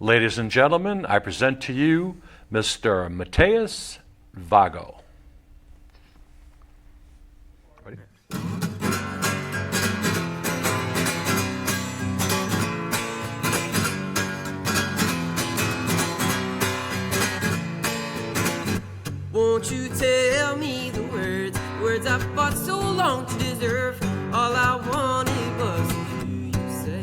Ladies and gentlemen, I present to you Mr. Mateus Vago. Ready? Won't you tell me the words I fought so long to deserve? All I wanted was to hear you say.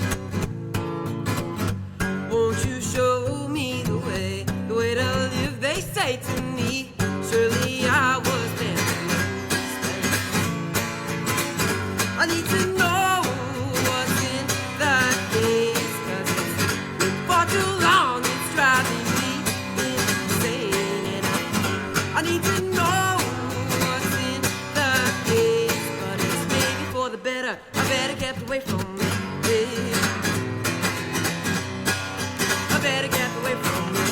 Won't you show me the way to live, they say to me. Surely I was meant to stay. I need to know what's in that case, 'cause it's been far too long, it's driving me insane. And I need to know what's in the case, but it's maybe for the better. I better get away from it. I better get away from it.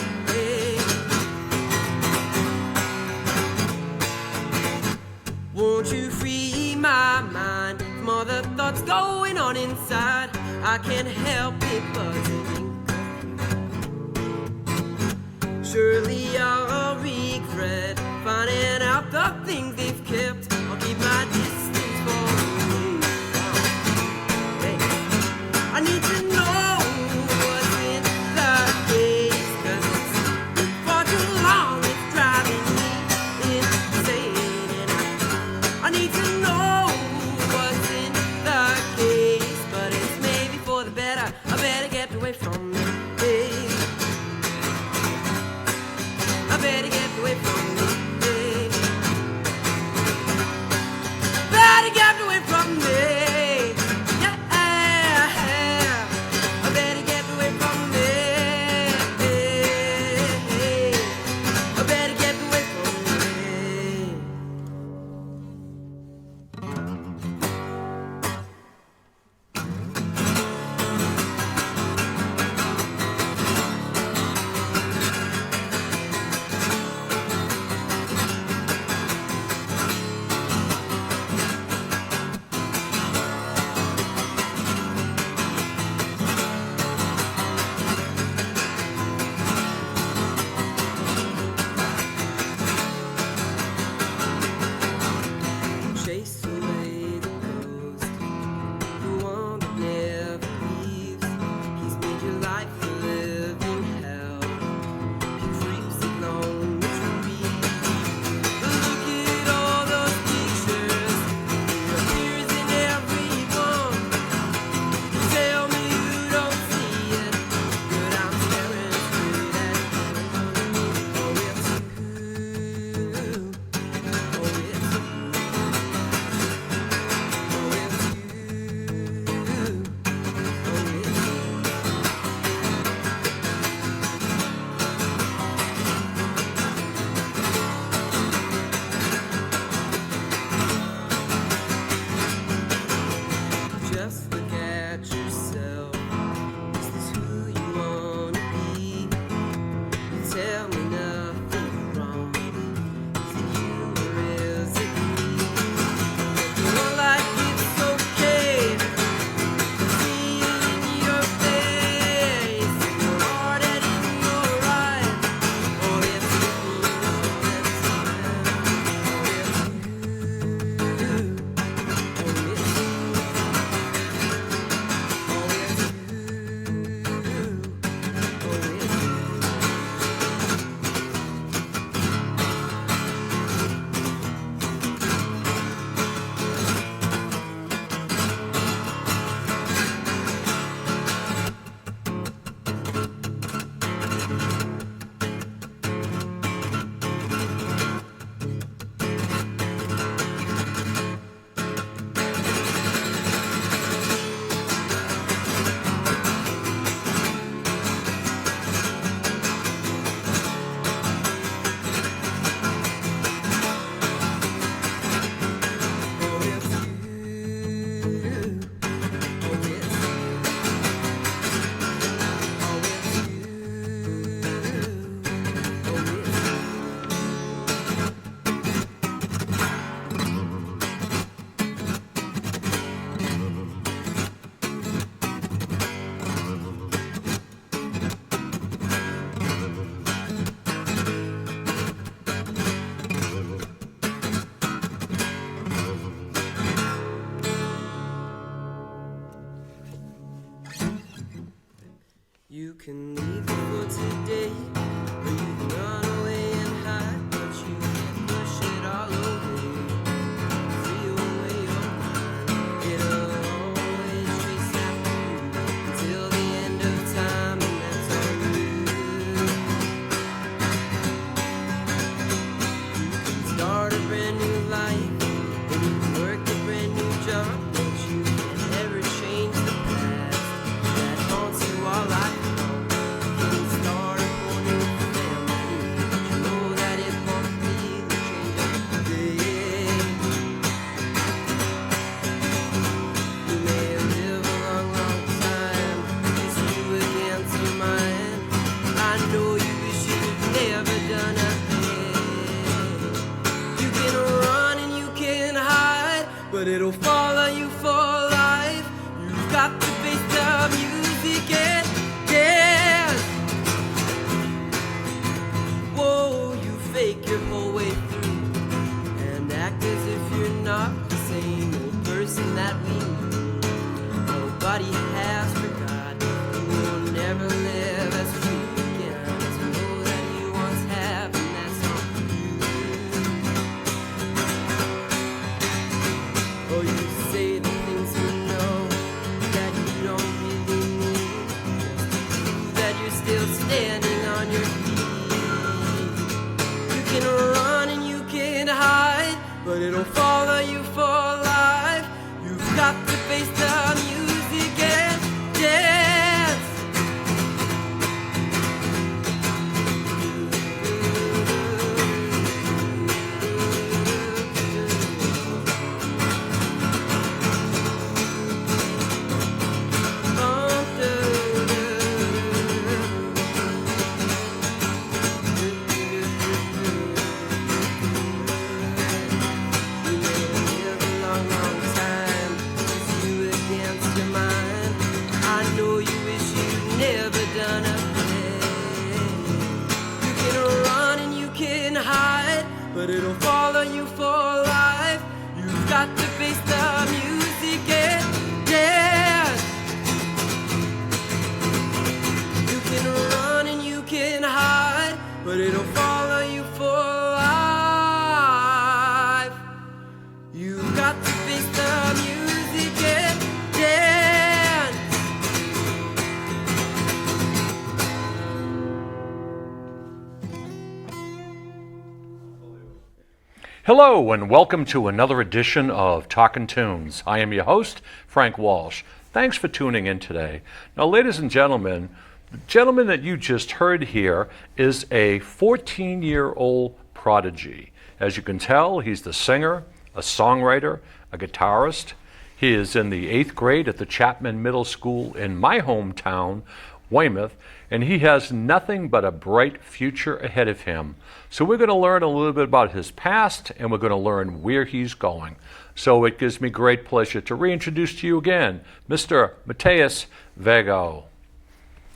Won't you free my mind from all the thoughts going on inside? I can't help it buzzing. Surely I'll regret finding out the things they've kept. I'll keep my distance far away. Hey, I need to know what's in the case, 'cause it's been far too long, it's driving me insane. And I need to know what's in the case, but it's maybe for the better. I better get away from can leave for today, or you can run away and hide, but you can't push it all away. Free away your mind, it'll always chase after you until the end of time, and that's on you. You can start a brand new life, and you can work a brand new job, but you can never change the past that haunts you all life long. You can start a whole new family, but you know that it won't be the change of the day. You may live a long, long time, it's you against your mind. I know you wish you'd never done a thing. You can run and you can hide, but it'll follow you for life. You've got to face the music and dance. Whoa, you fake your whole way through and act as if you're not the same old person that we knew. Nobody has forgot, you will never live as free again to know that you once have, and that's on you. Oh, you say the things you know that you don't really mean, just to prove that you're still standing on your feet. You can run and you can hide, but it'll follow you for life. You've got to face the music and dance. You may live a long, long time, it's you against your mind. I know you wish you'd never done a thing. You can run and you can hide, but it'll follow you for life. You've got to face the music and dance. You can run and you can hide, but it'll follow you for life. You've got to face the music and dance. Hello, and welcome to another edition of Talkin' Tunes. I am your host, Frank Walsh. Thanks for tuning in today. Now, ladies and gentlemen, the gentleman that you just heard here is a 14-year-old prodigy. As you can tell, he's the singer, a songwriter, a guitarist. He is in the 8th grade at the Chapman Middle School in my hometown, Weymouth, and he has nothing but a bright future ahead of him. So we're going to learn a little bit about his past, and we're going to learn where he's going. So it gives me great pleasure to reintroduce to you again, Mr. Mateus Vago.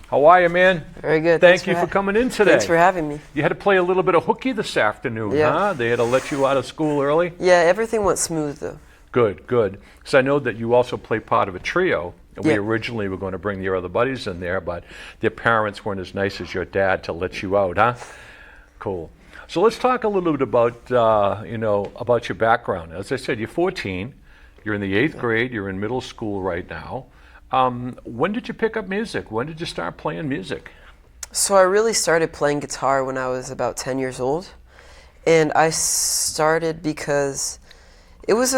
How are you, man? Very good. Thank you for coming in today. Thanks for having me. You had to play a little bit of hooky this afternoon, Yeah. huh? They had to let you out of school early? Yeah, everything went smooth though. Good, good. Because I know that you also play part of a trio. And we Yeah. originally were going to bring your other buddies in there, but their parents weren't as nice as your dad to let you out, huh? Cool. So let's talk a little bit about, about your background. As I said, you're 14. You're in the 8th grade. You're in middle school right now. When did you pick up music? When did you start playing music? So I really started playing guitar when I was about 10 years old. And I started because it was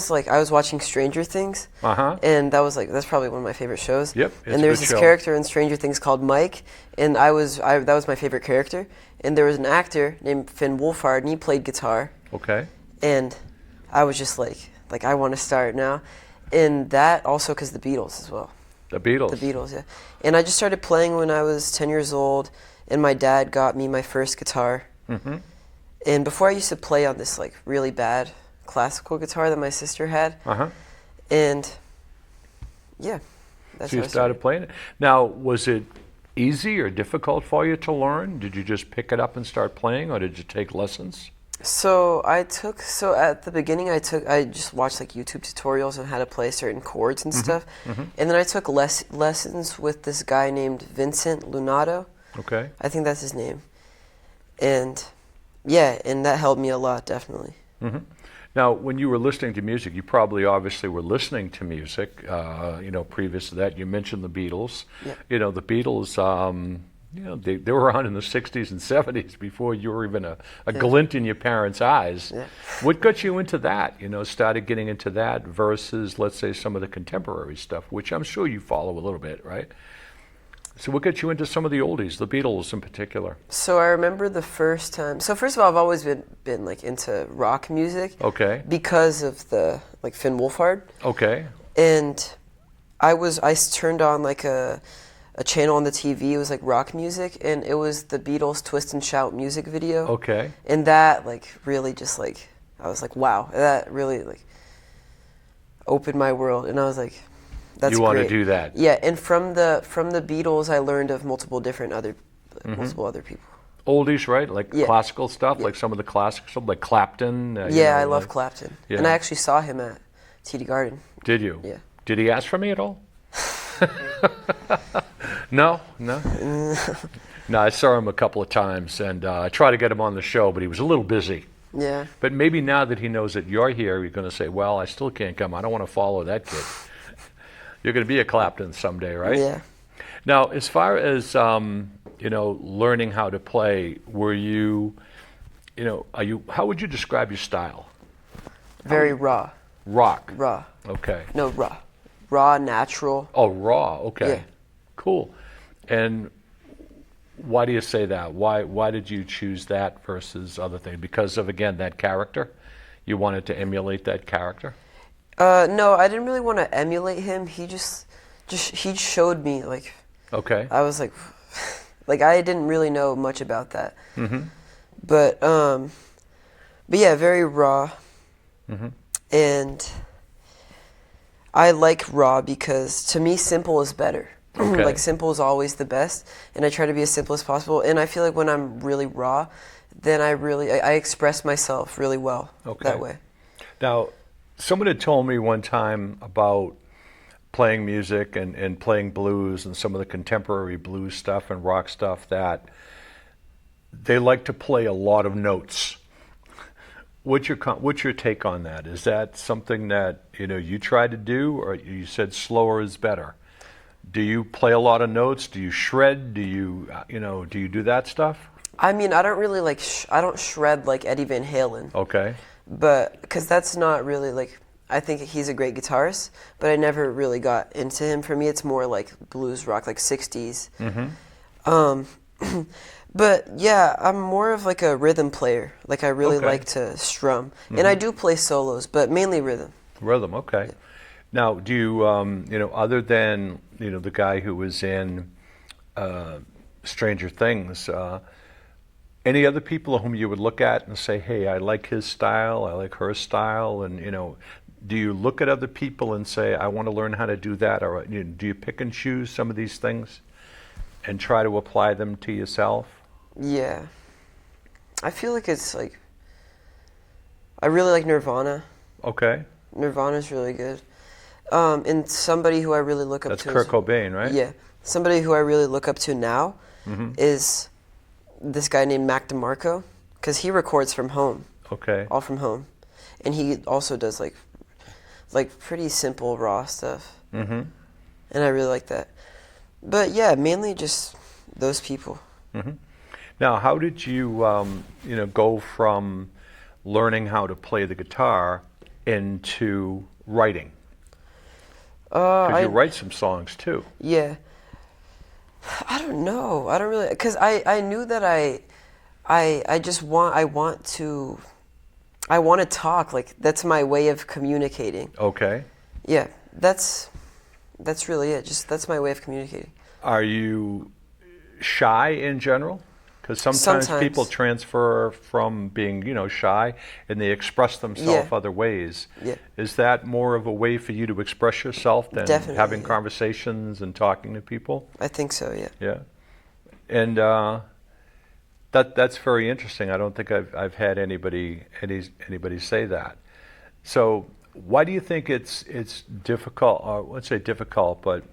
like I was watching Stranger Things. Uh-huh. And that's probably one of my favorite shows. Yep, it's and there's a good this show. character in Stranger Things called Mike, and that was my favorite character. And there was an actor named Finn Wolfhard, and he played guitar. Okay. And I was just like I want to start now. And that also because the Beatles as well. The Beatles. The Beatles, yeah. And I just started playing when I was 10 years old, and my dad got me my first guitar. Mm-hmm. And before I used to play on this like really bad classical guitar that my sister had. Uh-huh. And yeah, that's So you how I started playing it. Now, was it easy or difficult for you to learn? Did you just pick it up and start playing, or did you take lessons? So at the beginning I just watched like YouTube tutorials on how to play certain chords and stuff, and then I took lessons with this guy named Vincent Lunato. Okay. I think that's his name, and yeah, and that helped me a lot, definitely. Now, when you were listening to music, you probably obviously were listening to music. Previous to that, you mentioned the Beatles. Yeah. The Beatles. They were around in the '60s and '70s before you were even a glint in your parents' eyes. Yeah. What got you into that? Started getting into that versus, let's say, some of the contemporary stuff, which I'm sure you follow a little bit, right? So what got you into some of the oldies, the Beatles in particular? So I remember the first time. So first of all, I've always been like into rock music. Okay. Because of the like Finn Wolfhard. Okay. And I turned on like a channel on the TV. It was like rock music, and it was the Beatles' "Twist and Shout" music video. Okay. And that like really just like I was like, wow, that really like opened my world, and I was like, that's you want great. to do that? Yeah, and from the Beatles, I learned of multiple other people. Oldies, right? Like Yeah. classical stuff, Yeah. like some of the classic stuff, like Clapton. I love Clapton, Yeah. and I actually saw him at TD Garden. Did you? Yeah. Did he ask for me at all? No. No, I saw him a couple of times, and I tried to get him on the show, but he was a little busy. Yeah. But maybe now that he knows that you're here, you're going to say, well, I still can't come. I don't want to follow that kid. You're going to be a Clapton someday, right? Yeah. Now, as far as, learning how to play, were you, how would you describe your style? Very raw. Rock. Raw. Okay. No, raw. Raw, natural. Oh, raw. Okay. Yeah. Cool. And why do you say that? Why did you choose that versus other things? Because of, again, that character? You wanted to emulate that character? No, I didn't really want to emulate him. He he showed me, like, Okay. I was like, like I didn't really know much about that. Mm-hmm. But yeah, very raw. Mm-hmm. And I like raw because to me, simple is better. Okay. Like simple is always the best, and I try to be as simple as possible. And I feel like when I'm really raw, then I express myself really well that way. Now, someone had told me one time about playing music and playing blues and some of the contemporary blues stuff and rock stuff that they like to play a lot of notes. What's your take on that? Is that something that you try to do, or you said slower is better? Do you play a lot of notes? Do you shred? Do you do you do that stuff? I mean, I don't really like I don't shred like Eddie Van Halen. Okay. But because that's not really like, I think he's a great guitarist, but I never really got into him. For me, it's more like blues rock, like 60s. Mm-hmm. But yeah, I'm more of like a rhythm player. Like I really like to strum. Mm-hmm. And I do play solos, but mainly rhythm. Rhythm, okay. Yeah. Now, do you, other than, the guy who was in Stranger Things, any other people whom you would look at and say, hey, I like his style, I like her style, and, do you look at other people and say, I want to learn how to do that, or do you pick and choose some of these things and try to apply them to yourself? Yeah. I feel like it's like, I really like Nirvana. Okay. Nirvana's really good. And somebody who I really look up That's to. Kurt Cobain, right? Yeah. Somebody who I really look up to now is this guy named Mac DeMarco, because he records from home. Okay. All from home. And he also does like pretty simple raw stuff. Mm-hmm. And I really like that. But yeah, mainly just those people. Mm-hmm. Now, how did you, go from learning how to play the guitar into writing? Because you write some songs too. Yeah. I don't know. I don't really, because I knew that I want to talk. Like that's my way of communicating. Okay. Yeah, that's really it. That's my way of communicating. Are you shy in general? Because sometimes people transfer from being, shy, and they express themselves other ways. Yeah. Is that more of a way for you to express yourself than Definitely, having conversations and talking to people? I think so, yeah. Yeah. And That's very interesting. I don't think I've had anybody say that. So why do you think it's difficult, or let's say difficult, but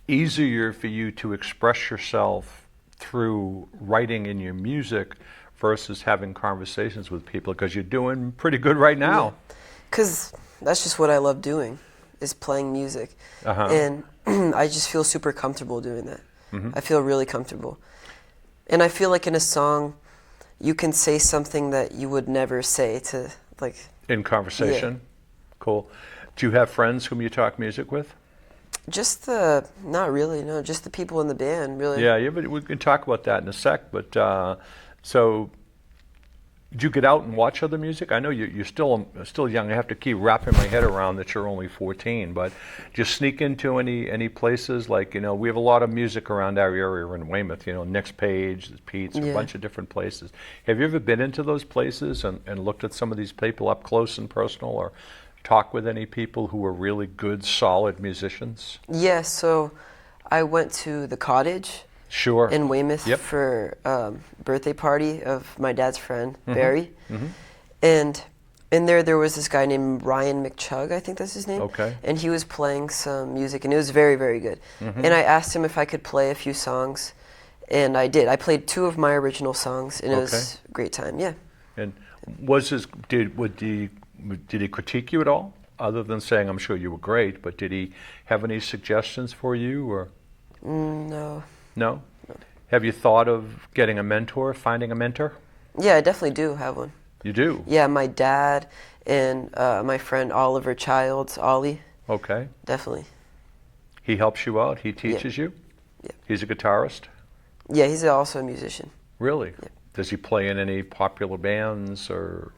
easier for you to express yourself through writing in your music versus having conversations with people? Because you're doing pretty good right now. Because that's just what I love doing, is playing music. And I just feel super comfortable doing that. I feel really comfortable. And I feel like in a song, you can say something that you would never say to, like... In conversation? Yeah. Cool. Do you have friends whom you talk music with? Not really, no, just the people in the band, really. Yeah, but we can talk about that in a sec. But so, do you get out and watch other music? I know you're still young. I have to keep wrapping my head around that you're only 14. But do you sneak into any places? Like, we have a lot of music around our area in Weymouth. Next Page, Pete's, a bunch of different places. Have you ever been into those places and looked at some of these people up close and personal, or talk with any people who are really good, solid musicians? Yeah, so I went to the Cottage in Weymouth for birthday party of my dad's friend, Barry. And in there was this guy named Ryan McChug, I think that's his name. Okay. And he was playing some music, and it was very, very good. And I asked him if I could play a few songs, and I did. I played 2 of my original songs, and it was a great time, yeah. And did he critique you at all, other than saying, I'm sure you were great, but did he have any suggestions for you? Or No. No? Have you thought of getting a mentor, finding a mentor? Yeah, I definitely do have one. You do? Yeah, my dad and my friend Oliver Childs, Ollie. Okay. Definitely. He helps you out? He teaches you? Yeah. He's a guitarist? Yeah, he's also a musician. Really? Yeah. Does he play in any popular bands or...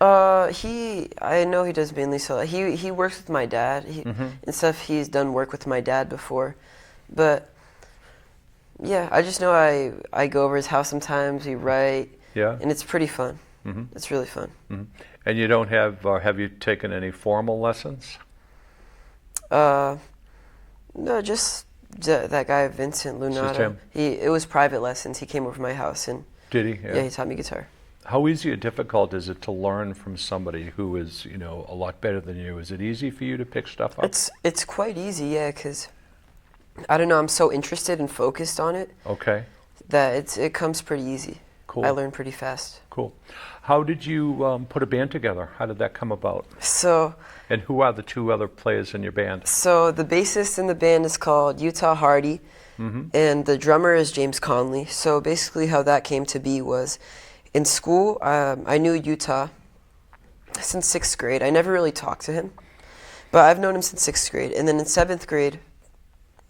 I know he does mainly solo. He works with my dad and stuff. He's done work with my dad before, but yeah, I just know I go over his house sometimes. We write, and it's pretty fun. It's really fun. And you don't have you taken any formal lessons? No, just that guy Vincent Lunata. Just him? It was private lessons. He came over to my house and did he? Yeah, he taught me guitar. How easy or difficult is it to learn from somebody who is, a lot better than you? Is it easy for you to pick stuff up? It's quite easy, yeah, because, I don't know, I'm so interested and focused on it. Okay. That it comes pretty easy. Cool. I learn pretty fast. Cool. How did you put a band together? How did that come about? And who are the 2 other players in your band? So the bassist in the band is called Utah Hardy, and the drummer is James Conley. So basically how that came to be was, in school, I knew Utah since 6th grade. I never really talked to him, but I've known him since 6th grade. And then in 7th grade,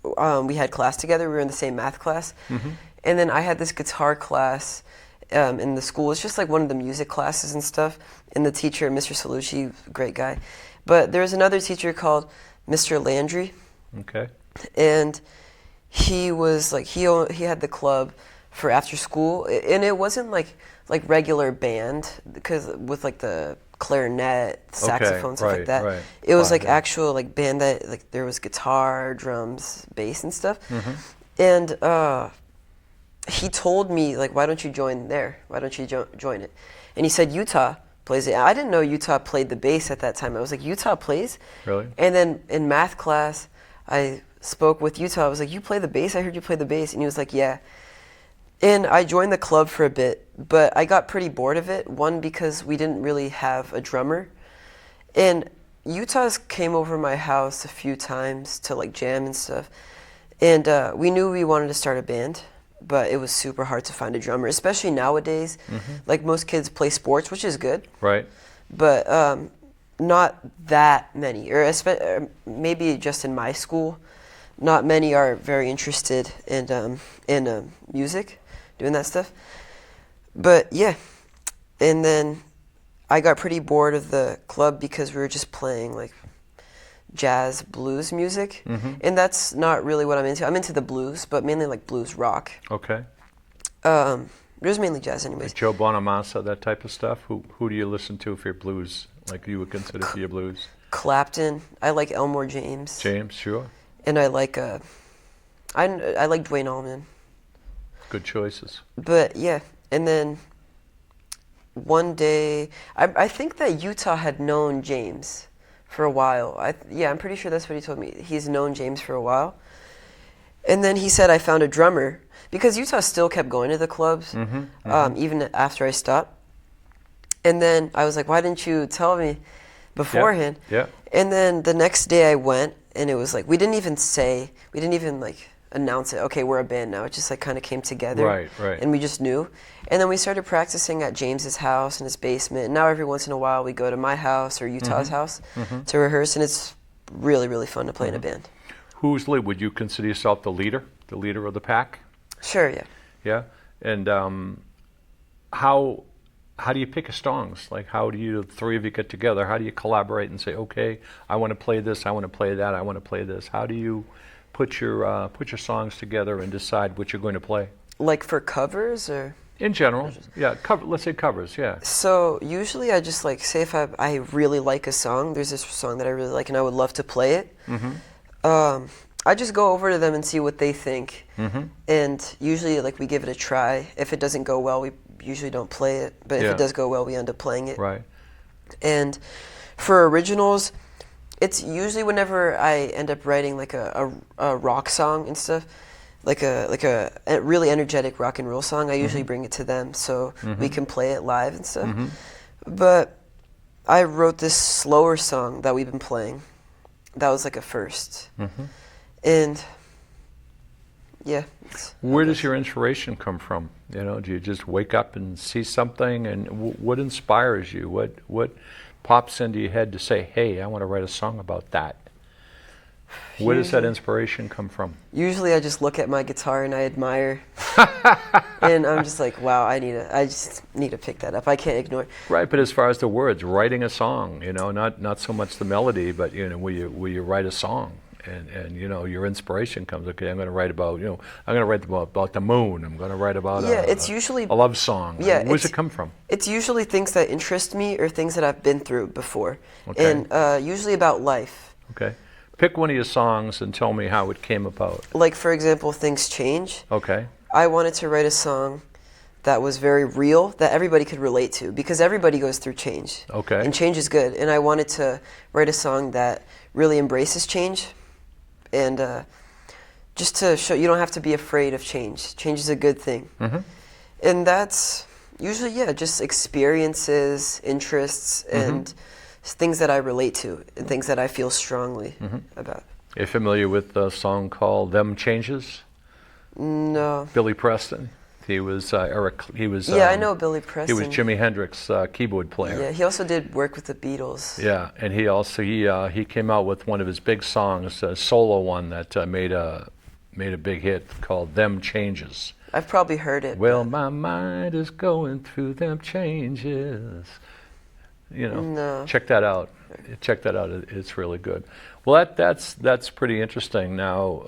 we had class together. We were in the same math class. And then I had this guitar class in the school. It's just like one of the music classes and stuff. And the teacher, Mr. Salucci, great guy. But there was another teacher called Mr. Landry. Okay. And he was like, he had the club for after school. And it wasn't like regular band, because with like the clarinet, saxophone, stuff like that. Right. It was like actual like band that like there was guitar, drums, bass and stuff. And he told me like, why don't you join there? Why don't you join it? And he said Utah plays it. I didn't know Utah played the bass at that time. I was like, Utah plays? Really? And then in math class, I spoke with Utah. I was like, you play the bass? I heard you play the bass. And he was like, yeah. And I joined the club for a bit, but I got pretty bored of it. One, because we didn't really have a drummer. And Utah's came over my house a few times to like jam and stuff. And we knew we wanted to start a band, but it was super hard to find a drummer, especially nowadays. Like most kids play sports, which is good. Right. But not that many, or maybe just in my school, not many are very interested in music, doing that stuff. But yeah, and then I got pretty bored of the club because we were just playing like jazz blues music, and that's not really what I'm into. I'm into the blues, but mainly like blues rock. Okay. It was mainly jazz anyways. Like Joe Bonamassa, that type of stuff? Who do you listen to for your blues, like you would consider for your blues? Clapton. I like Elmore James. James, sure. And I like I like Dwayne Allman. Good choices. But yeah, And then one day, I think that Utah had known James for a while. I'm pretty sure that's what he told me. He's known James for a while. And then he said I found a drummer, because Utah still kept going to the clubs, even after I stopped. And then I was like, why didn't you tell me beforehand? Yeah. And then the next day I went, and it was like, we didn't even like announce it. Okay, we're a band now. It just like kind of came together. Right. And we just knew. And then we started practicing at James's house in his basement. And now every once in a while we go to my house or Utah's house to rehearse, and it's really, really fun to play in a band. Who's lead? Would you consider yourself the leader of the pack? Sure, yeah. Yeah. And how do you pick songs? Like, how do you, the three of you, get together? How do you collaborate and say, okay, I want to play this, I want to play that, I want to play this? How do you put your songs together and decide what you're going to play? Like for covers or? In general, yeah. Let's say covers, yeah. So usually I just like, say if I really like a song, there's this song that I really like and I would love to play it. I just go over to them and see what they think. And usually like we give it a try. If it doesn't go well, we usually don't play it. But if it does go well, we end up playing it. Right. And for originals, it's usually whenever I end up writing like a rock song and stuff, like a really energetic rock and roll song, I usually bring it to them so we can play it live and stuff. But I wrote this slower song that we've been playing. That was like a first. And yeah. Where does your inspiration come from? You know, do you just wake up and see something? And what inspires you? What pops into your head to say, hey, I want to write a song about that? Where does that inspiration come from? Usually I just look at my guitar and I admire. And I'm just like, wow, I just need to pick that up. I can't ignore it. Right, but as far as the words, writing a song, you know, not so much the melody, but, you know, will you write a song? And you know, your inspiration comes, okay, I'm going to write about, you know, I'm going to write about the moon. I'm going to write about it's usually a love song. Yeah, where does it come from? It's usually things that interest me or things that I've been through before. Okay. And usually about life. Okay. Pick one of your songs and tell me how it came about. Like, for example, Things Change. Okay. I wanted to write a song that was very real, that everybody could relate to, because everybody goes through change. Okay. And change is good. And I wanted to write a song that really embraces change. And just to show you don't have to be afraid of change. Change is a good thing. And that's usually, just experiences, interests, and things that I relate to and things that I feel strongly about. Are you familiar with a song called Them Changes? No. Billy Preston. He was Eric. He was. I know Billy Preston. He was Jimi Hendrix's keyboard player. Yeah, he also did work with the Beatles. Yeah, and he also he came out with one of his big songs, a solo one that made a big hit called "Them Changes." I've probably heard it. Well, my mind is going through them changes. You know, No. check that out. Check that out. It's really good. Well, that's pretty interesting. Now,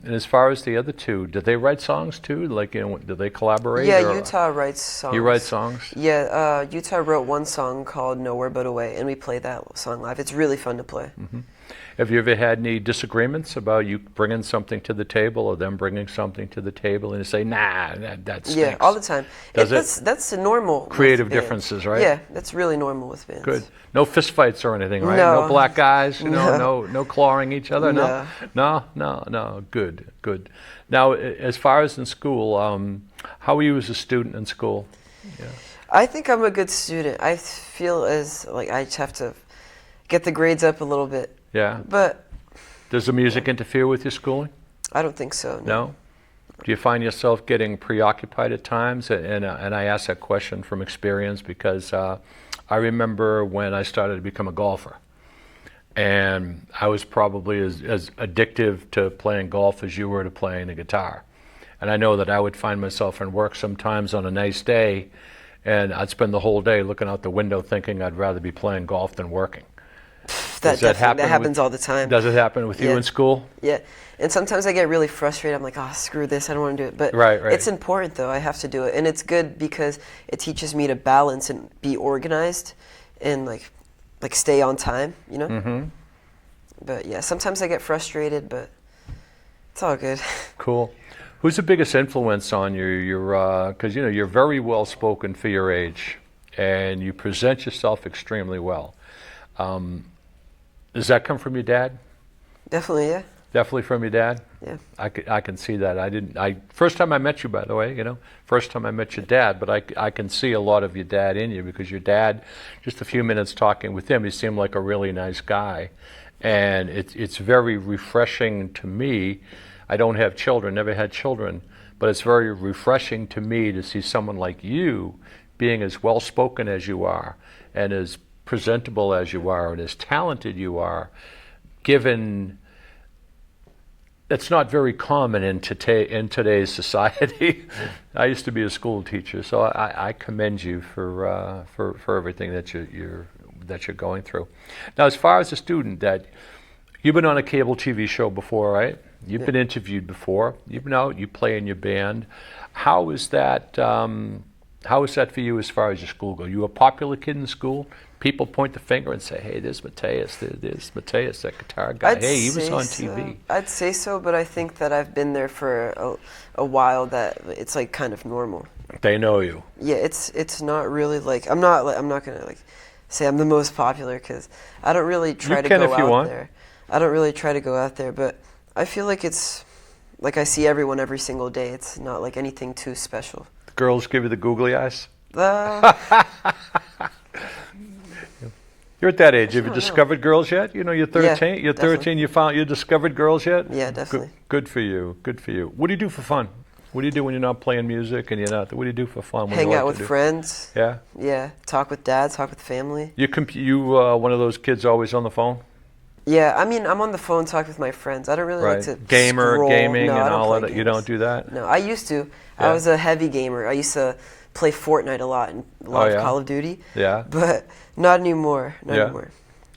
and as far as the other two, did they write songs too? Like, you know, did they collaborate? Yeah, Utah writes songs. You write songs? Yeah, Utah wrote one song called "Nowhere But Away," and we played that song live. It's really fun to play. Have you ever had any disagreements about you bringing something to the table or them bringing something to the table and you say, nah, that stinks? Yeah, all the time. That's normal. Creative differences, right? Yeah, that's really normal with bands. Good. No fist fights or anything, right? No. No black eyes, you know, no clawing each other, No. No. Good. Now, as far as in school, how were you as a student in school? Yeah. I think I'm a good student. I feel as like I just have to get the grades up a little bit. Yeah. But does the music interfere with your schooling? I don't think so. No? Do you find yourself getting preoccupied at times? And I ask that question from experience because I remember when I started to become a golfer. And I was probably as addictive to playing golf as you were to playing the guitar. And I know that I would find myself in work sometimes on a nice day, and I'd spend the whole day looking out the window thinking I'd rather be playing golf than working. That happens all the time. Does it happen with you in school? Yeah. And sometimes I get really frustrated. I'm like, oh, screw this. I don't want to do it. But right. It's important, though. I have to do it. And it's good because it teaches me to balance and be organized and, like stay on time, you know? But, yeah, sometimes I get frustrated, but it's all good. Cool. Who's the biggest influence on you? Because you're very well spoken for your age, and you present yourself extremely well. Does that come from your dad? Definitely, yeah. Definitely from your dad? Yeah. I can see that. First time I met you, by the way, first time I met your dad, but I can see a lot of your dad in you, because your dad, just a few minutes talking with him, he seemed like a really nice guy. And it's very refreshing to me. I don't have children, never had children, but it's very refreshing to me to see someone like you being as well spoken as you are, and as presentable as you are, and as talented you are, given that's not very common in today's society. I used to be a school teacher, so I commend you for everything that you're going through. Now, as far as a student, that you've been on a cable TV show before, right? You've been interviewed before. You've been out. You play in your band. How is that? How is that for you as far as your school goes? You a popular kid in school? People point the finger and say, "Hey, there's Mateus. There's Mateus, that guitar guy. Hey, he was on TV." I'd say so, but I think that I've been there for a while. That it's like kind of normal. They know you. Yeah, it's not really like I'm not gonna like say I'm the most popular, because I don't really try to go out there. I don't really try to go out there, but I feel like it's like I see everyone every single day. It's not like anything too special. Girls give you the googly eyes? You're at that age. Have you discovered girls yet? You're 13. Yeah, you're 13. You discovered girls yet? Yeah, definitely. Good for you. Good for you. What do you do for fun? What do you do when you're not playing music and you're not? What do you do for fun? Hang out with friends. Yeah. Yeah. Talk with dad. Talk with family. You one of those kids always on the phone? Yeah, I mean, I'm on the phone talking with my friends. I don't really like to gaming, no, and all of that. that. You don't do that? No, I used to. Yeah. I was a heavy gamer. I used to play Fortnite a lot and a lot of Call of Duty. Yeah. But not anymore. Not anymore.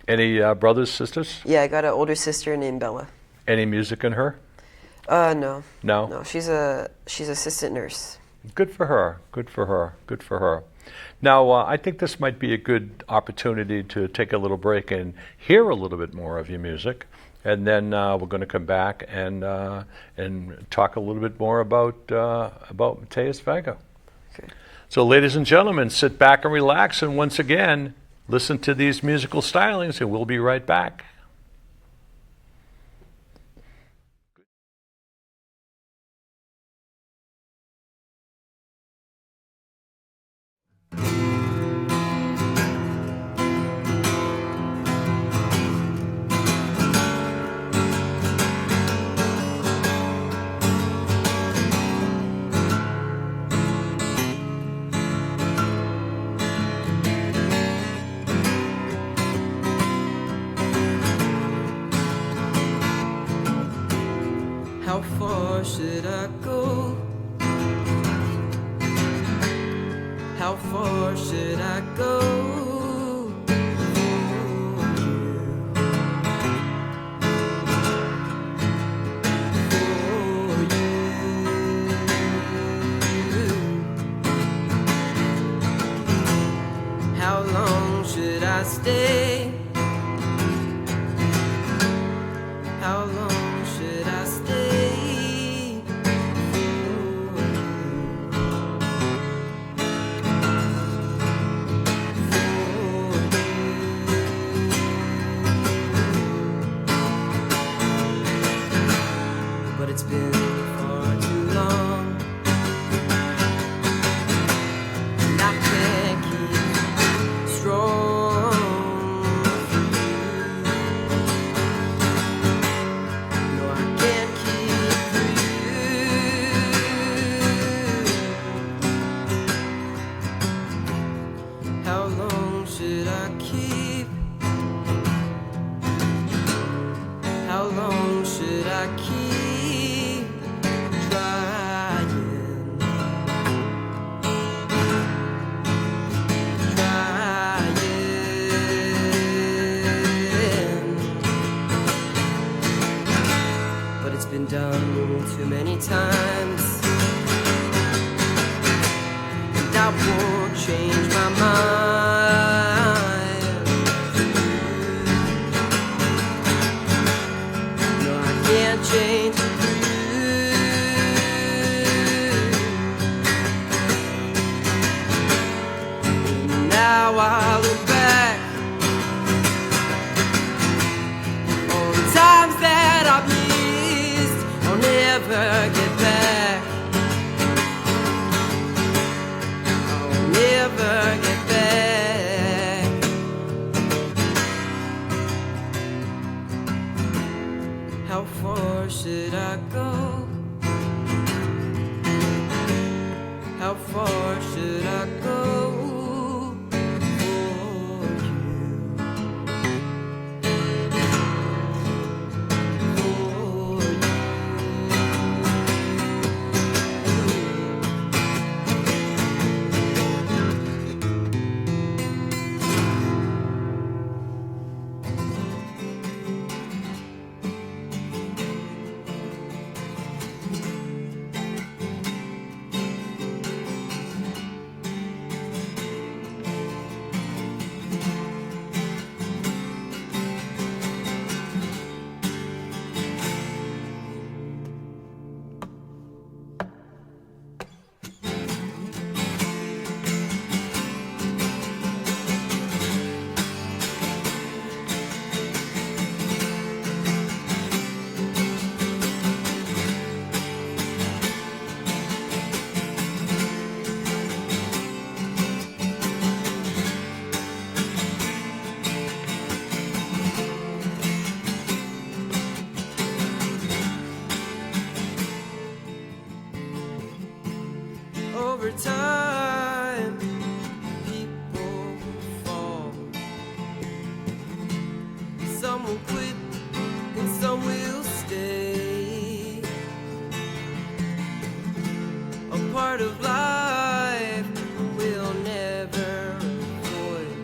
Any brothers, sisters? Yeah, I got an older sister named Bella. Any music in her? No. No? No, she's assistant nurse. Good for her. Good for her. Good for her. Now, I think this might be a good opportunity to take a little break and hear a little bit more of your music, and then we're going to come back and talk a little bit more about Mateus Vago. Okay. So, ladies and gentlemen, sit back and relax, and once again, listen to these musical stylings, and we'll be right back. How far should I go? How far should I go? How long should I stay? How long should I stay for you? But it's been far too long, and I can't keep strong for you. No, I can't keep for you. How long should I keep? How long should I keep trying? But it's been done too many times, and I won't change my mind. No, I can't change you. now I look back on times that I've missed, I'll never get back. I'll never get back. How far should I go? How far should I go for you? For you. Over time, people will fall. Some will quit and some will stay. A part of life we'll never avoid.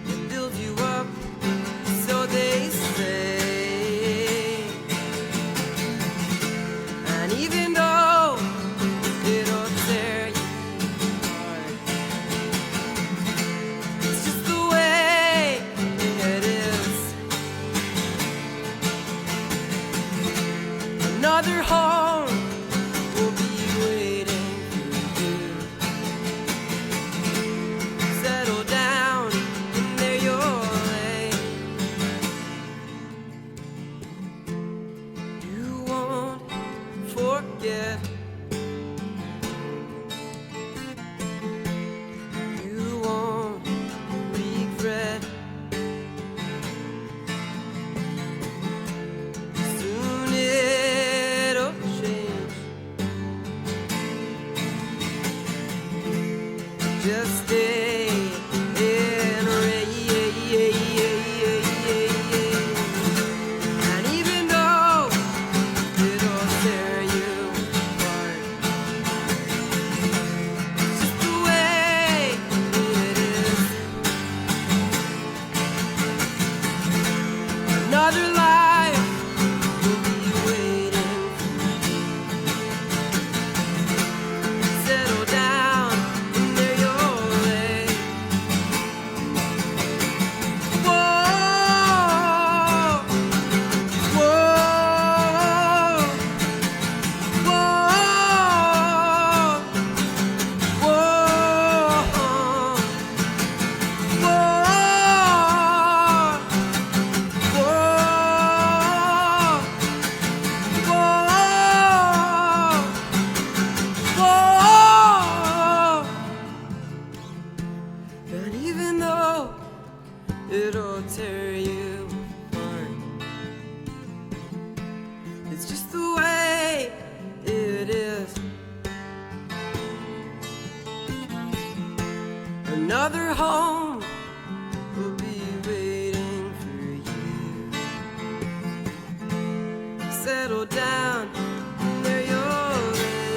It builds you up, so they say. And even though it'll tear you apart, it's just the way it is. Another home will be waiting for you. Settle down and there you'll lay. You won't forget. You won't regret. Soon it'll change. Just stay and rain. And even though it'll tear you apart, it's just the way it is. Another life will be waiting. Settle down and there you'll lay. Whoa, whoa, whoa, whoa, and even though it'll tear you apart, it's just the way it is. Another home will be waiting for you. Settle down and there you'll lay.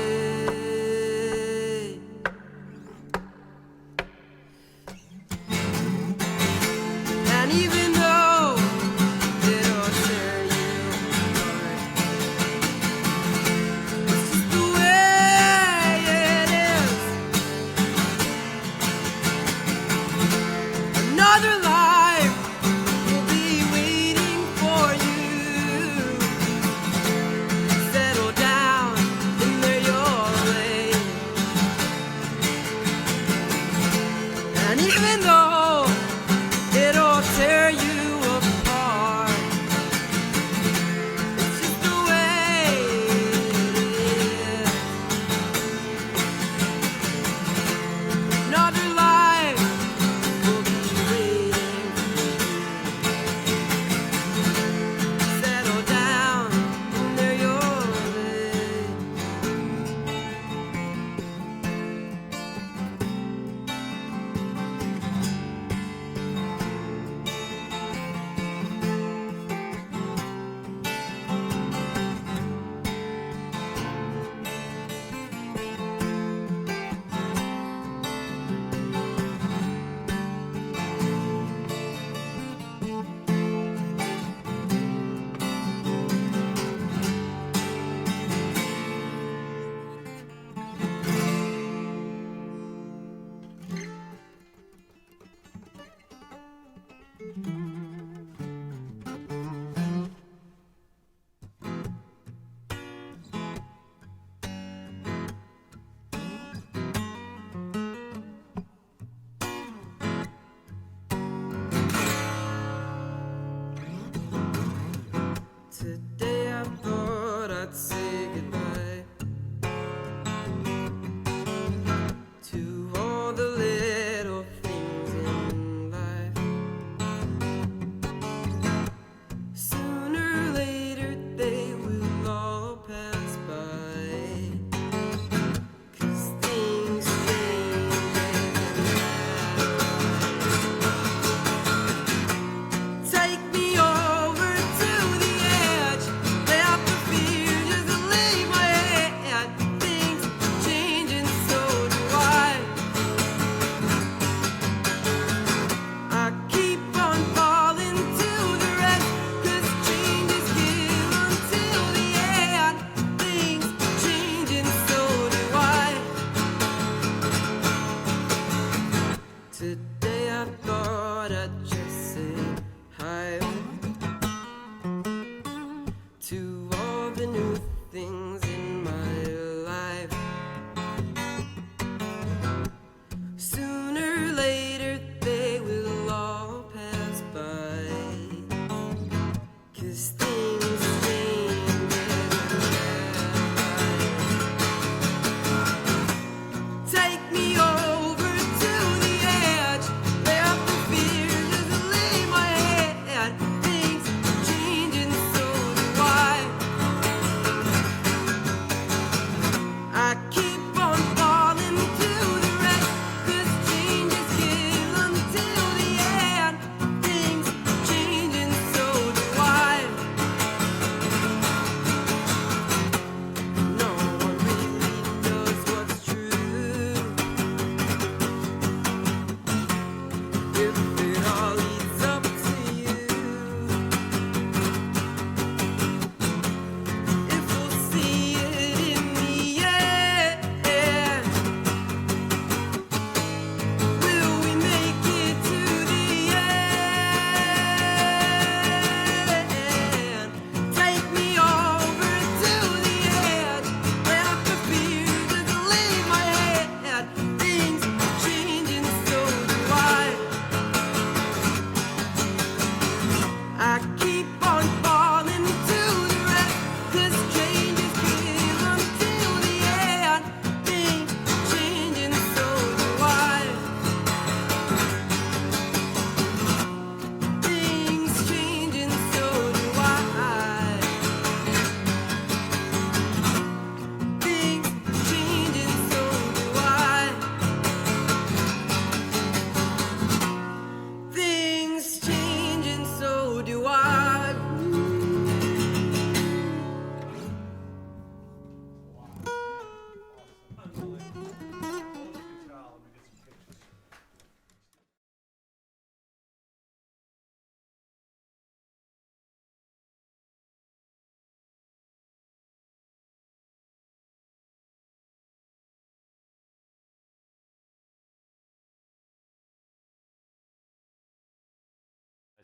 And even though it'll tear you apart, it's just the way it is.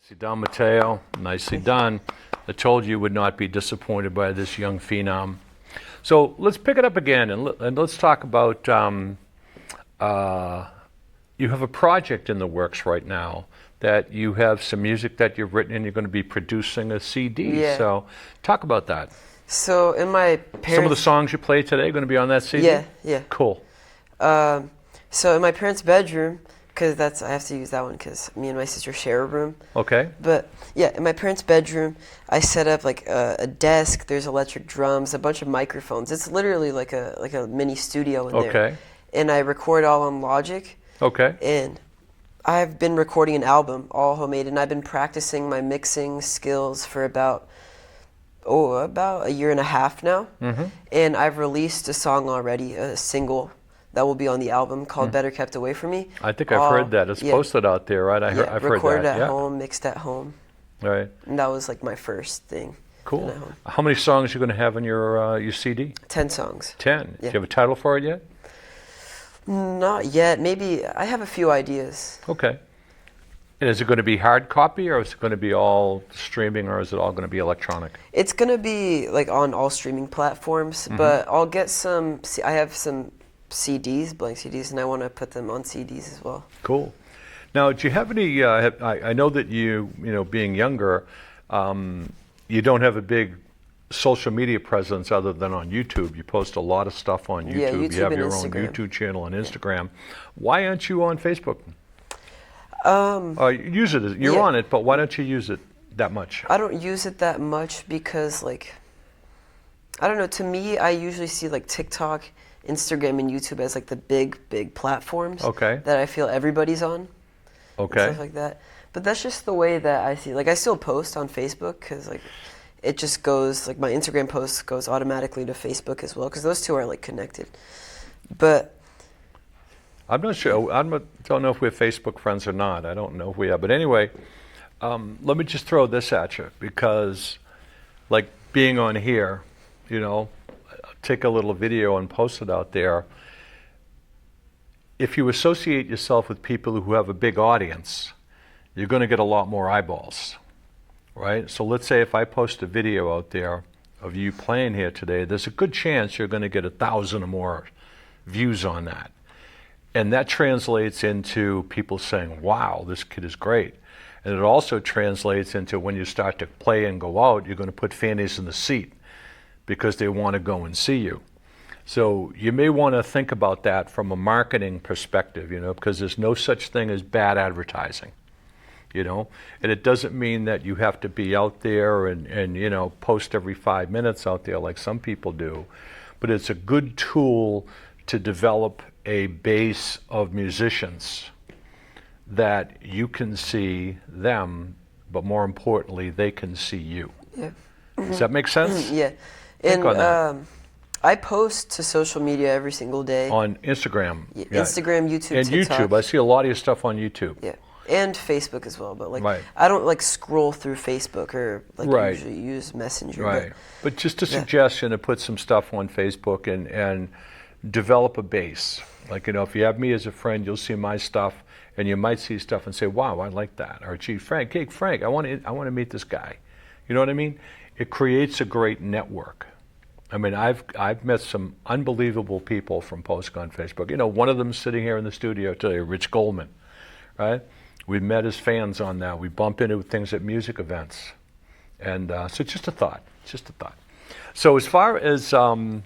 Nicely done, Mateo. Nicely done. I told you would not be disappointed by this young phenom. So let's pick it up again and let's talk about. You have a project in the works right now that you have some music that you've written and you're going to be producing a CD. Yeah. So talk about that. So in my parents' Some of the songs you play today are going to be on that CD? Yeah. Cool. So in my parents' bedroom, because I have to use that one because me and my sister share a room. Okay. But yeah, in my parents' bedroom, I set up like a desk. There's electric drums, a bunch of microphones. It's literally like a mini studio in there. Okay. And I record all on Logic. Okay. And I've been recording an album, all homemade, and I've been practicing my mixing skills for about a year and a half now. Mm-hmm. And I've released a song already, a single that will be on the album called Better Kept Away From Me. I think I've heard that. It's posted out there, right? I've heard that. Recorded at home, mixed at home. Right. And that was like my first thing. Cool. How many songs are you going to have in your CD? 10 songs. 10. Yeah. Do you have a title for it yet? Not yet. Maybe I have a few ideas. Okay. And is it going to be hard copy, or is it going to be all streaming, or is it all going to be electronic? It's going to be like on all streaming platforms, but I'll get I have some CDs, blank CDs, and I want to put them on CDs as well. Cool. Now, do you have any, I know that you being younger, you don't have a big social media presence other than on YouTube. You post a lot of stuff on YouTube. Yeah, YouTube you have and your Instagram. own YouTube channel and Instagram. Why aren't you on Facebook? Use it. You're on it, but why don't you use it that much? I don't use it that much because, like, I don't know. To me, I usually see like TikTok, Instagram, and YouTube as like the big platforms. Okay. That I feel everybody's on. Okay. And stuff like that. But that's just the way that I see. Like, I still post on Facebook because like it just goes, like, my Instagram post goes automatically to Facebook as well because those two are like connected. But I'm not sure. Don't know if we're Facebook friends or not. I don't know if we are. But anyway, let me just throw this at you because, like, being on here, take a little video and post it out there. If you associate yourself with people who have a big audience, you're going to get a lot more eyeballs, right? So let's say if I post a video out there of you playing here today, there's a good chance you're going to get 1,000 or more views on that. And that translates into people saying, wow, this kid is great. And it also translates into when you start to play and go out, you're going to put fannies in the seat because they want to go and see you. So you may want to think about that from a marketing perspective, because there's no such thing as bad advertising, and it doesn't mean that you have to be out there and post every 5 minutes out there like some people do, but it's a good tool to develop a base of musicians that you can see them, but more importantly, they can see you. Yeah. Does that make sense? Yeah. Think on that. I post to social media every single day. On Instagram. Yeah. Instagram, YouTube, and TikTok. YouTube. I see a lot of your stuff on YouTube. Yeah. And Facebook as well. But right. I don't scroll through Facebook or right. usually use Messenger. Right. But just a suggestion to put some stuff on Facebook and develop a base. Like, if you have me as a friend, you'll see my stuff and you might see stuff and say, wow, I like that. Or, gee, Frank, I want to meet this guy. You know what I mean? It creates a great network. I mean, I've met some unbelievable people from posting on Facebook. One of them sitting here in the studio today, Rich Goldman, right? We've met as fans on that. We bump into things at music events. And so just a thought. So as far as, going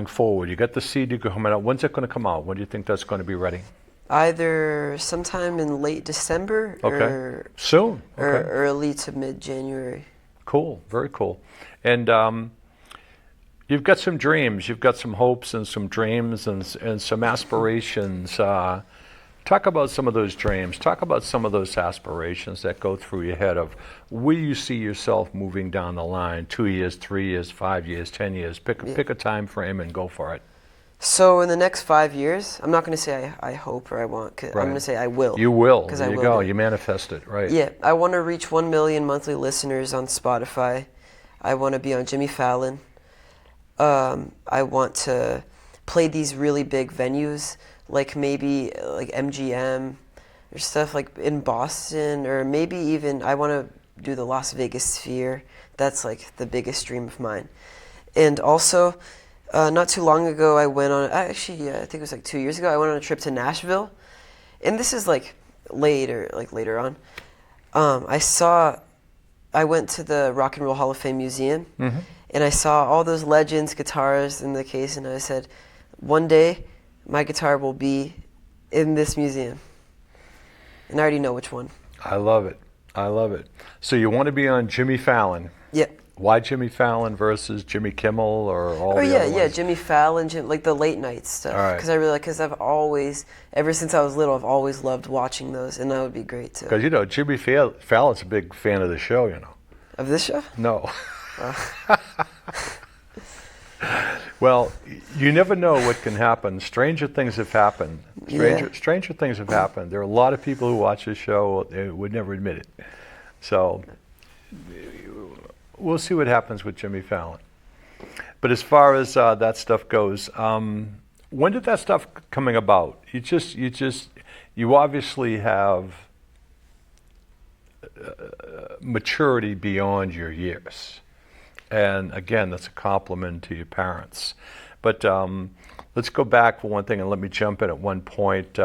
forward, you got the CD coming out. When's it going to come out? When do you think that's going to be ready? Either sometime in late December or soon. Or early to mid-January. Cool, very cool. And you've got some dreams, you've got some hopes and some dreams and some aspirations. Talk about some of those dreams. Talk about some of those aspirations that go through your head of where you see yourself moving down the line, 2 years, 3 years, 5 years, 10 years. Pick a time frame and go for it. So in the next 5 years, I'm not going to say I hope or I want. Right. I'm going to say I will. You will. There you go. You manifest it, right? Yeah. I want to reach 1 million monthly listeners on Spotify. I want to be on Jimmy Fallon. I want to play these really big venues, like maybe like MGM, There's stuff like in Boston, or maybe even I want to do the Las Vegas Sphere. That's like the biggest dream of mine. And also, not too long ago, I went on, actually, I think it was like 2 years ago, I went on a trip to Nashville. And this is like later on. I went to the Rock and Roll Hall of Fame Museum, and I saw all those legends, guitars in the case, and I said, one day, my guitar will be in this museum. And I already know which one. I love it. I love it. So you want to be on Jimmy Fallon. Yeah. Why Jimmy Fallon versus Jimmy Kimmel or all the other ones? Yeah, Jimmy Fallon, like the late night stuff. All right. Because I've always, ever since I was little, I've always loved watching those, and that would be great too. Because, you know, Jimmy Fallon's a big fan of the show, you know. Of this show? No. Well, you never know what can happen. Stranger things have happened. Stranger things have happened. There are a lot of people who watch this show, they would never admit it. So we'll see what happens with Jimmy Fallon. But as far as that stuff goes, when did that stuff coming about? You obviously have maturity beyond your years. And again, that's a compliment to your parents. But let's go back for one thing, and let me jump in at one point.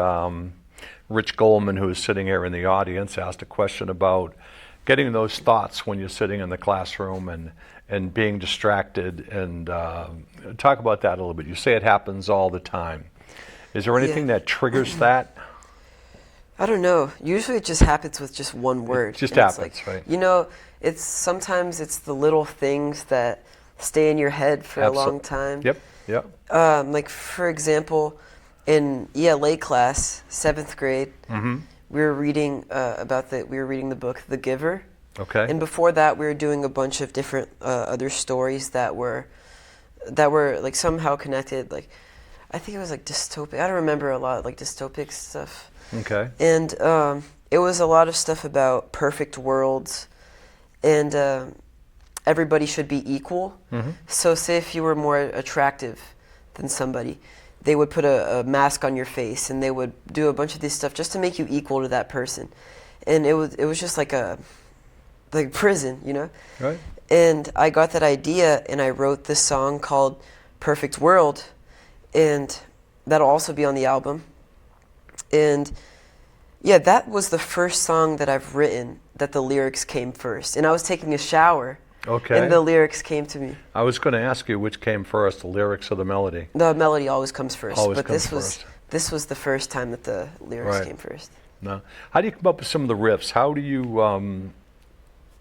Rich Goldman, who is sitting here in the audience, asked a question about getting those thoughts when you're sitting in the classroom and being distracted. And talk about that a little bit. You say it happens all the time. Is there anything that triggers that? I don't know. Usually it just happens with just one word. It just happens, like, right? You know, sometimes it's the little things that stay in your head for a long time. Yep. Like, for example, in ELA class, 7th grade, we were reading the book The Giver. Okay. And before that, we were doing a bunch of different other stories that were like somehow connected. Like, I think it was like dystopic. I don't remember a lot like dystopic stuff. Okay. And it was a lot of stuff about perfect worlds, and everybody should be equal. So say if you were more attractive than somebody, they would put a mask on your face, and they would do a bunch of this stuff just to make you equal to that person. And it was just like prison, you know? Right. And I got that idea, and I wrote this song called Perfect World, and that'll also be on the album. And yeah, that was the first song that I've written that the lyrics came first. And I was taking a shower, and the lyrics came to me. I was going to ask you which came first, the lyrics or the melody? The melody always comes first. This was the first time that the lyrics came first. No. How do you come up with some of the riffs? How do you,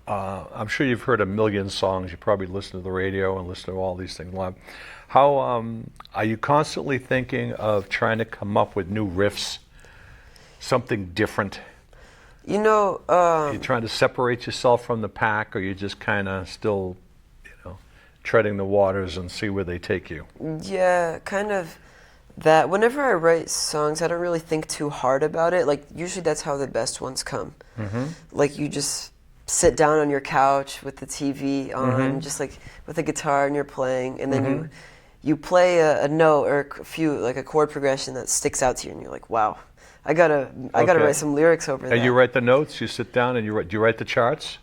I'm sure you've heard a million songs. You probably listen to the radio and listen to all these things live. How are you constantly thinking of trying to come up with new riffs? Something different? You know, you're trying to separate yourself from the pack, or you're just kind of still, treading the waters and see where they take you? Yeah, kind of that. Whenever I write songs, I don't really think too hard about it. Like, usually that's how the best ones come. Like, you just sit down on your couch with the TV on, just like with a guitar, and you're playing, and then you play a note or a chord progression that sticks out to you, and you're like, wow. I gotta write some lyrics over that. And you write the notes. You sit down and do you write the charts?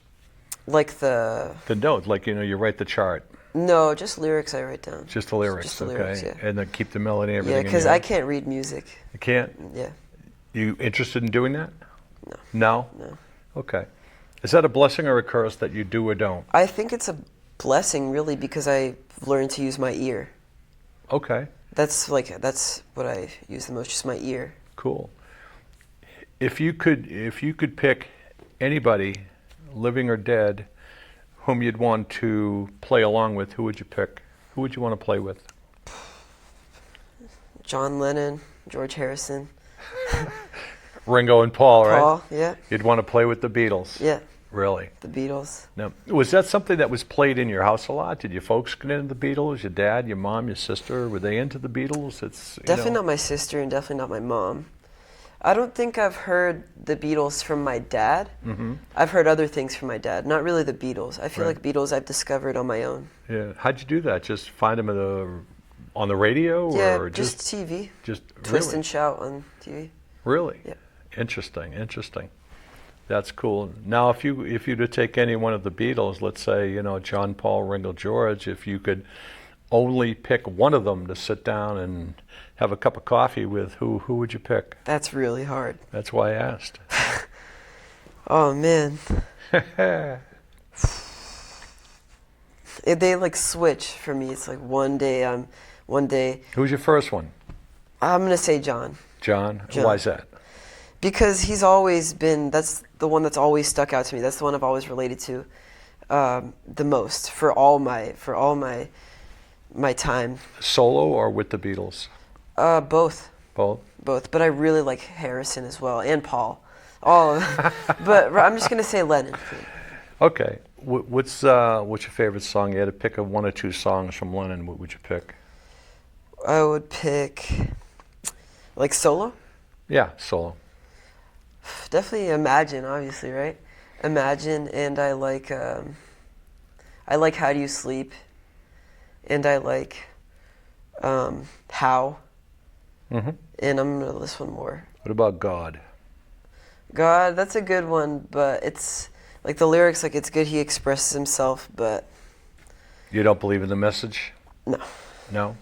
Like the note, like you write the chart. No, just lyrics I write down. Just the lyrics, just the okay. lyrics, yeah. And then keep the melody and everything. Yeah, because I can't read music. You can't? Yeah. You interested in doing that? No. No? No. Okay. Is that a blessing or a curse that you do or don't? I think it's a blessing, really, because I've learned to use my ear. Okay. That's what I use the most, just my ear. Cool. If you could pick anybody, living or dead, whom you'd want to play along with, who would you pick? Who would you want to play with? John Lennon, George Harrison. Ringo and Paul, right? Paul, yeah. You'd want to play with the Beatles? Yeah. Really? The Beatles. Now, was that something that was played in your house a lot? Did your folks get into the Beatles? Your dad, your mom, your sister, were they into the Beatles? Definitely not my sister, and definitely not my mom. I don't think I've heard the Beatles from my dad. I've heard other things from my dad, not really the Beatles. I feel like Beatles I've discovered on my own. Yeah. How'd you do that? Just find them on the radio? Yeah, or just TV. Just Twist really? and shout on TV. Really? Yeah. Interesting, interesting. That's cool. Now, if you to take any one of the Beatles, let's say, John, Paul, Ringo, George, if you could only pick one of them to sit down and have a cup of coffee with, who would you pick? That's really hard. That's why I asked. Oh man. They like switch for me. It's like one day. Who's your first one? I'm gonna say John. John? John. Why is that? Because he's always been, that's the one that's always stuck out to me. That's the one I've always related to the most for all my time. Solo or with the Beatles? Both. Both? Both. But I really like Harrison as well, and Paul. All of them. But I'm just going to say Lennon. Okay. What's your favorite song? You had to pick one or two songs from Lennon. What would you pick? I would pick, like solo? Yeah, solo. Definitely Imagine, obviously, right? Imagine, and I like How Do You Sleep, and I like How, Mm-hmm. and I'm gonna list one more. What about God? God, that's a good one, but it's like the lyrics, like it's good he expresses himself, but You don't believe in the message? no. No?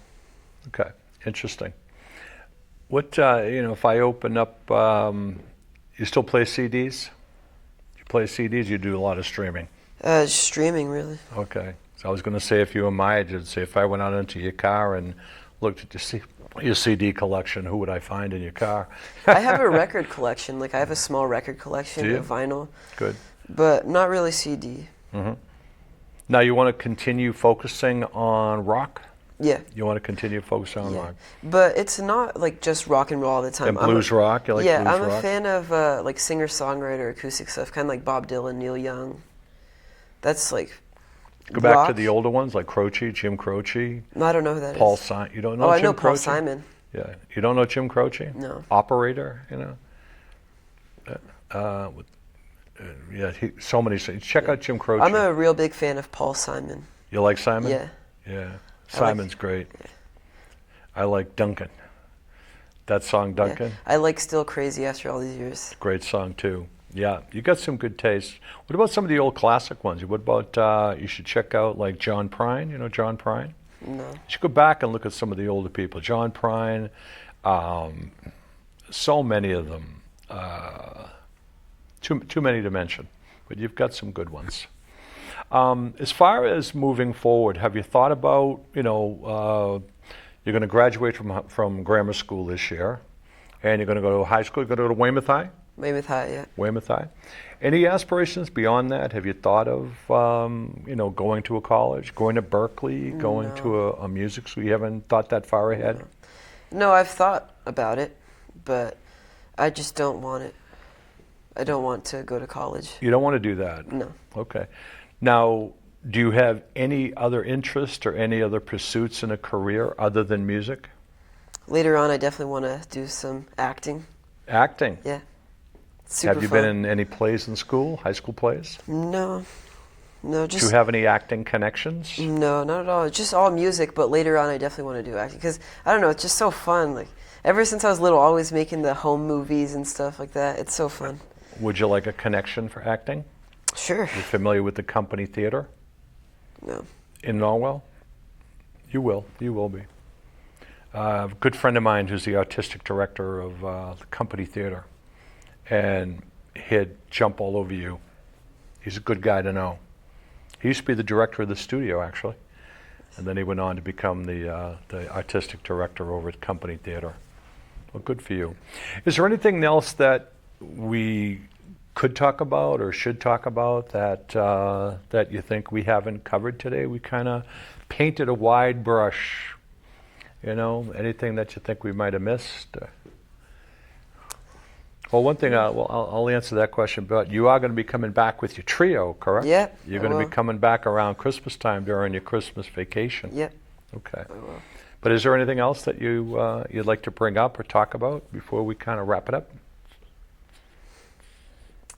Okay, interesting. What, if I open up, you still play CDs? You play CDs, you do a lot of streaming. Streaming, really. Okay. So I was going to say, if you were my age, I'd say if I went out into your car and looked at your CD collection, who would I find in your car? I have a record collection. Like I have a small record collection Do you? of vinyl, Good. but not really CD. Mm-hmm. Now, you want to continue focusing on rock? Yeah. You want to continue focusing on rock? But it's not like just rock and roll all the time. And blues rock? You like blues I'm rock? a fan of like singer-songwriter acoustic stuff, kind of like Bob Dylan, Neil Young. That's like Go back rock. to the older ones like Croce, Jim Croce, No, I don't know who that is. Paul Simon. You don't know I Jim know Paul Croce? Simon. Yeah. You don't know Jim Croce? No. Operator, so many things. Check out Jim Croce. I'm a real big fan of Paul Simon. You like Simon? Yeah. Yeah. Simon's great. I like Duncan. That song, Duncan? Yeah. I like Still Crazy after all these years. Great song, too. Yeah, you got some good taste. What about some of the old classic ones? What about, you should check out like John Prine. You know John Prine? No. You should go back and look at some of the older people. John Prine, so many of them. Too many to mention, but you've got some good ones. As far as moving forward, have you thought about, you're going to graduate from grammar school this year, and you're going to go to high school. You're going to go to Weymouth High? Weymouth High, yeah. Weymouth High. Any aspirations beyond that? Have you thought of, going to a college, going to Berkeley, going to a music school? You haven't thought that far ahead? No, I've thought about it, but I just don't want it. I don't want to go to college. You don't want to do that? No. Okay. Now, do you have any other interest or any other pursuits in a career other than music? Later on, I definitely want to do some acting. Acting? Yeah. Super Have you fun. been in any plays in school, high school plays? No, Do just you have any acting connections? no, not at all. It's just all music. But later on, I definitely want to do acting because I don't know. It's just so fun. Like ever since I was little, always making the home movies and stuff like that. It's so fun. Would you like a connection for acting? Sure. You're familiar with the Company Theatre No. in Norwell? You will. You will be. A good friend of mine who's the artistic director of the Company Theatre, and he'd jump all over you. He's a good guy to know. He used to be the director of the studio, actually, and then he went on to become the artistic director over at Company Theatre. Well, good for you. Is there anything else that we could talk about or should talk about that you think we haven't covered today? We kind of painted a wide brush. Anything that you think we might have missed? Well, one thing, I'll answer that question, but you are going to be coming back with your trio, correct? Yep, You're I going to be will. coming back around Christmas time during your Christmas vacation. Yep. Okay. I will. But is there anything else that you'd like to bring up or talk about before we kind of wrap it up?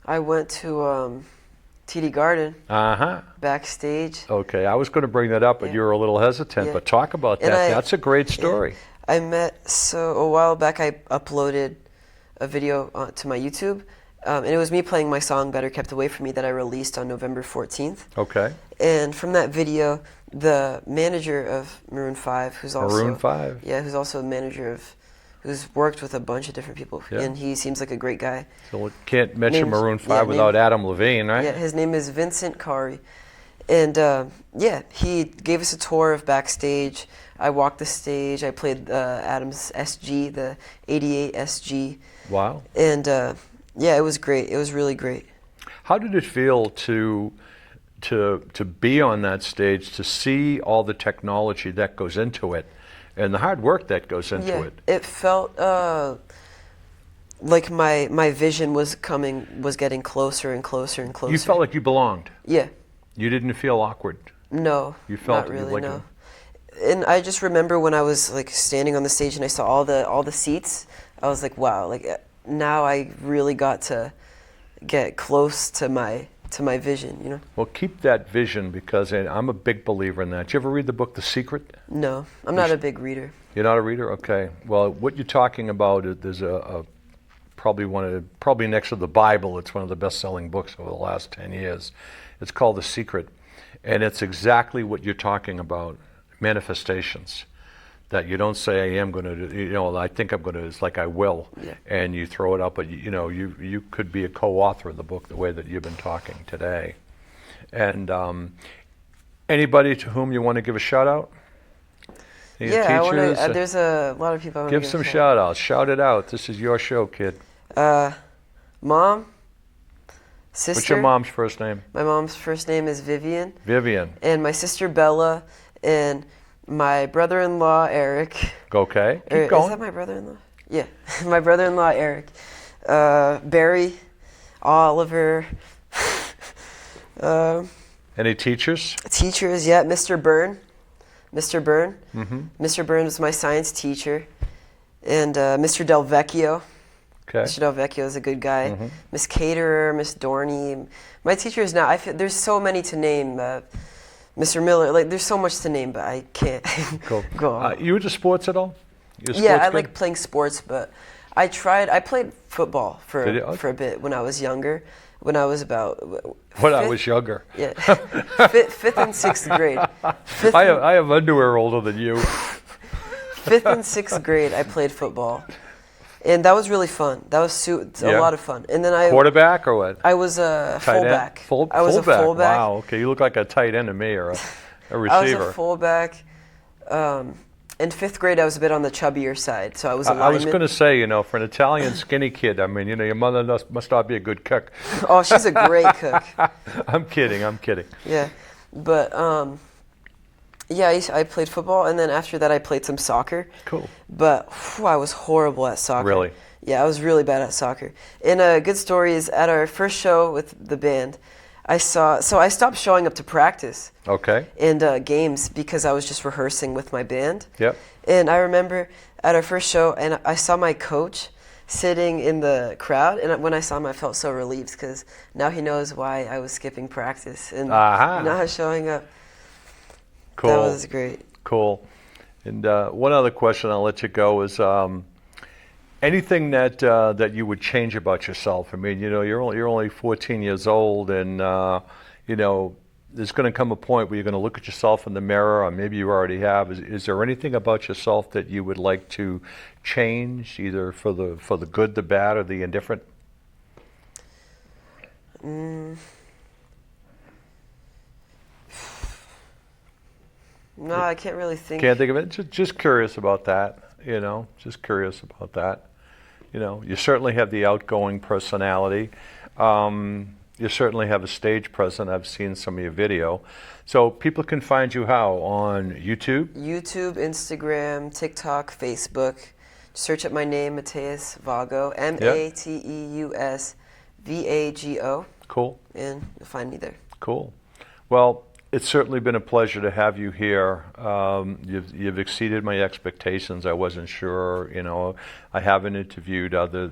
I went to TD Garden Uh-huh. backstage. Okay, I was going to bring that up, but Yeah. you were a little hesitant, Yeah. but talk about And that. That's a great story. I met, so a while back I uploaded a video to my YouTube, and it was me playing my song "Better Kept Away From Me" that I released on November 14th. Okay. And from that video, the manager of Maroon 5, who's also Maroon 5. yeah, who's also a manager of, who's worked with a bunch of different people, Yeah. and he seems like a great guy. So we can't mention Name's- Maroon 5 yeah, without name- Adam Levine, right? Yeah, his name is Vincent Kari. And yeah, he gave us a tour of backstage. I walked the stage. I played Adam's SG, the 88 SG. Wow. And yeah, it was great. It was really great. How did it feel to be on that stage, to see all the technology that goes into it and the hard work that goes into Yeah, it? it felt like my vision was getting closer and closer and closer. You felt like you belonged. Yeah. You didn't feel awkward. No. You felt not really, like no. And I just remember when I was like standing on the stage and I saw all the seats, I was like, wow, like now I really got to get close to my vision, you know? Well, keep that vision, because I'm a big believer in that. Did you ever read the book The Secret? No, I'm not a big reader. You're not a reader? Okay. Well, what you're talking about, there's probably next to the Bible, it's one of the best-selling books over the last 10 years. It's called The Secret, and it's exactly what you're talking about, manifestations. That you don't say, I am going to do, you know, I think I'm going to, it's like I will, Yeah. and you throw it up, but you know, you could be a co-author of the book the way that you've been talking today. And anybody to whom you want to give a shout out? Any Yeah, I want teachers? to. There's a lot of people I want to Give some shout outs. Shout it out. This is your show, kid. Mom, sister. What's your mom's first name? My mom's first name is Vivian, Vivian. and my sister Bella, and my brother-in-law Eric. Okay. Keep Is going. that my brother-in-law? Yeah, my brother-in-law Eric, Barry, Oliver, Any teachers? teachers. Yeah, Mr. Byrne. Mr. Byrne. Mm-hmm. Mr. Byrne was my science teacher, and Mr. Del Vecchio. Okay. Mr. Del Vecchio is a good guy. Mhm. Miss Caterer, Miss Dorney. My teachers now, I feel, there's so many to name. Mr. Miller, like there's so much to name, but I can't Cool. go on. You into sports at all? You a Yeah, sports I kid? like playing sports, but I played football Did you? Okay. for a bit when I was younger. When I was about When I fifth- was younger. yeah, fifth and sixth grade. Fifth, I have underwear older than you. fifth and sixth grade, I played football, and that was really fun. That was a Yeah. lot of fun. And then I Quarterback or what? I was a Tight end? fullback. Full, I was fullback. a fullback. Wow. Okay. You look like a tight end to me, or a I was receiver. a fullback. In fifth grade, I was a bit on the chubbier side, so I was a I was lineman. going to say, you know, for an Italian skinny kid, I mean, you know, your mother must not be a good cook. Oh, she's a great cook. I'm kidding. Yeah, but yeah, I played football, and then after that, I played some soccer. Cool. But I was horrible at soccer. Really? Yeah, I was really bad at soccer. And a good story is at our first show with the band, I stopped showing up to practice Okay. and games because I was just rehearsing with my band. Yep. And I remember at our first show, and I saw my coach sitting in the crowd, and when I saw him, I felt so relieved because now he knows why I was skipping practice and Aha. not showing up. Cool. That was great. Cool. And one other question, I'll let you go, is anything that you would change about yourself? I mean, you know, you're only 14 years old, and you know, there's going to come a point where you're going to look at yourself in the mirror, or maybe you already have. Is there anything about yourself that you would like to change, either for the good, the bad, or the indifferent? No, I can't really think. Can't think of it. Just curious about that. You know, just curious about that. You know, you certainly have the outgoing personality. You certainly have a stage presence. I've seen some of your video. So people can find you how? On YouTube? YouTube, Instagram, TikTok, Facebook. Search up my name, Mateus Vago, Mateus Vago, Cool. and you'll find me there. Cool. Well, it's certainly been a pleasure to have you here. You've exceeded my expectations. I wasn't sure. You know, I haven't interviewed other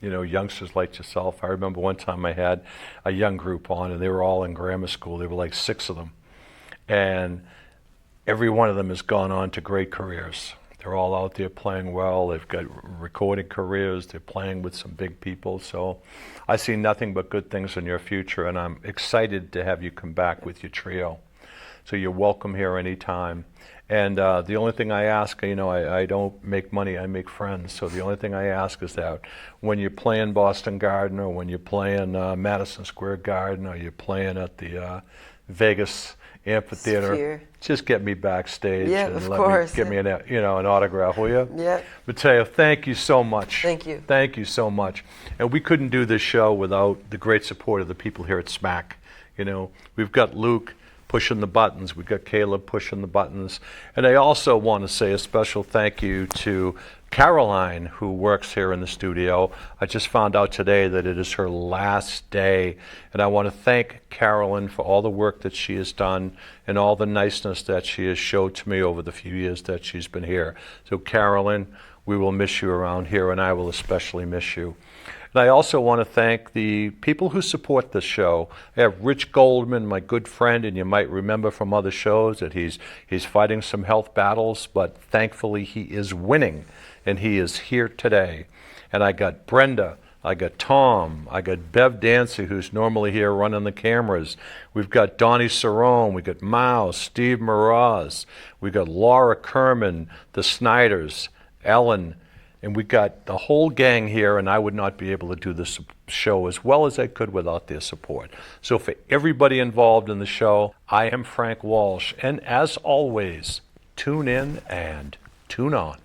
youngsters like yourself. I remember one time I had a young group on, and they were all in grammar school. There were like 6 of them, and every one of them has gone on to great careers. They're all out there playing well. They've got recording careers. They're playing with some big people. So I see nothing but good things in your future, and I'm excited to have you come back with your trio. So you're welcome here anytime. And the only thing I ask, I don't make money, I make friends. So the only thing I ask is that when you're playing Boston Garden, or when you're playing Madison Square Garden, or you're playing at the Vegas Amphitheater, Sphere. just get me backstage and of let course. me give me an autograph, will you? Yeah. Mateo, thank you so much. Thank you. Thank you so much. And we couldn't do this show without the great support of the people here at SMAC. We've got Luke pushing the buttons. We've got Caleb pushing the buttons. And I also want to say a special thank you to Caroline, who works here in the studio. I just found out today that it is her last day. And I want to thank Carolyn for all the work that she has done and all the niceness that she has showed to me over the few years that she's been here. So Carolyn, we will miss you around here, and I will especially miss you. And I also want to thank the people who support this show. I have Rich Goldman, my good friend, and you might remember from other shows that he's fighting some health battles, but thankfully he is winning, and he is here today. And I got Brenda, I got Tom, I got Bev Dancy, who's normally here running the cameras. We've got Donnie Cerrone, we got Mao, Steve Mraz, we got Laura Kerman, the Snyders, Ellen, and we got the whole gang here, and I would not be able to do this show as well as I could without their support. So for everybody involved in the show, I am Frank Walsh, and as always, tune in and tune on.